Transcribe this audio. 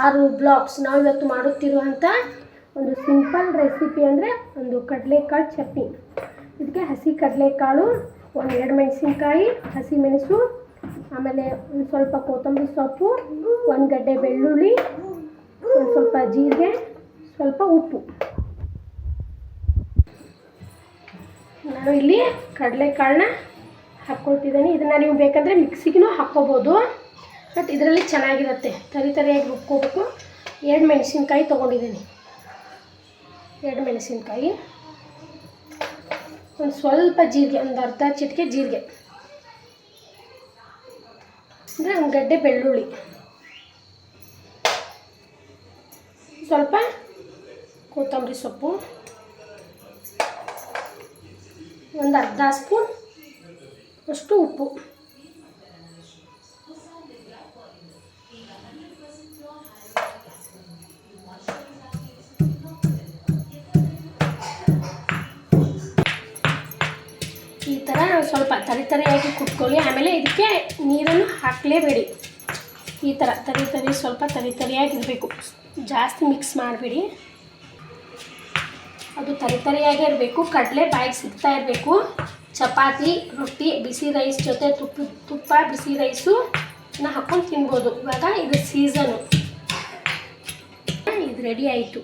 6 blogs. ನಾವು ಇವತ್ತು ಮಾಡುತ್ತಿರುವಂಥ ಒಂದು ಸಿಂಪಲ್ ರೆಸಿಪಿ ಅಂದರೆ ಒಂದು ಕಡಲೆಕಾಳು ಚಟ್ನಿ. ಇದಕ್ಕೆ ಹಸಿ ಕಡಲೆಕಾಳು, 1-2 ಮೆಣಸಿನ್ಕಾಯಿ, ಹಸಿಮೆಣಸು, ಆಮೇಲೆ ಒಂದು ಸ್ವಲ್ಪ ಕೊತ್ತಂಬರಿ ಸೊಪ್ಪು, 1 ಗಡ್ಡೆ ಬೆಳ್ಳುಳ್ಳಿ, ಒಂದು ಸ್ವಲ್ಪ ಜೀರಿಗೆ, ಸ್ವಲ್ಪ ಉಪ್ಪು. ನಾನು ಇಲ್ಲಿ ಕಡಲೆಕಾಳನ್ನ ಹಾಕ್ಕೊಳ್ತಿದ್ದೀನಿ. ಇದನ್ನು ನೀವು ಬೇಕಂದರೆ ಮಿಕ್ಸಿಗೂ ಹಾಕ್ಕೋಬೋದು, ಬಟ್ ಇದರಲ್ಲಿ ಚೆನ್ನಾಗಿರುತ್ತೆ. ತರಿಯಾಗಿ ರುಬ್ಕೋಬೇಕು. 2 ಮೆಣಸಿನ್ಕಾಯಿ ತೊಗೊಂಡಿದ್ದೀನಿ. 2 ಮೆಣಸಿನ್ಕಾಯಿ, ಒಂದು ಸ್ವಲ್ಪ ಜೀರಿಗೆ, ಒಂದು ಅರ್ಧ ಚಿಟಿಕೆ ಜೀರಿಗೆ, ಅಂದರೆ 1 ಗಡ್ಡೆ ಬೆಳ್ಳುಳ್ಳಿ, ಸ್ವಲ್ಪ ಕೊತ್ತಂಬರಿ ಸೊಪ್ಪು, ಒಂದು ಅರ್ಧ ಸ್ಪೂನ್ ಅಷ್ಟು ಉಪ್ಪು. ಈ ಥರ ಸ್ವಲ್ಪ ತರಿಯಾಗಿ ಕುಟ್ಕೊಳ್ಳಿ. ಆಮೇಲೆ ಇದಕ್ಕೆ ನೀರನ್ನು ಹಾಕಲೇಬೇಡಿ. ಈ ಥರ ಸ್ವಲ್ಪ ತರಿಯಾಗಿರಬೇಕು, ಜಾಸ್ತಿ ಮಿಕ್ಸ್ ಮಾಡಬೇಡಿ. ಅದು ತರಿಯಾಗೇ ಇರಬೇಕು. ಕಡಲೆ ಬಾಯಿಗೆ ಸಿಗ್ತಾ ಇರಬೇಕು. ಚಪಾತಿ, ರೊಟ್ಟಿ, ಬಿಸಿ ರೈಸ್ ಜೊತೆ ತುಪ್ಪ ಬಿಸಿ ರೈಸು ಹಾಕ್ಕೊಂಡು ತಿನ್ಬೋದು. ಇವಾಗ ಇದು ಸೀಸನು. ಇದು ರೆಡಿ ಆಯಿತು.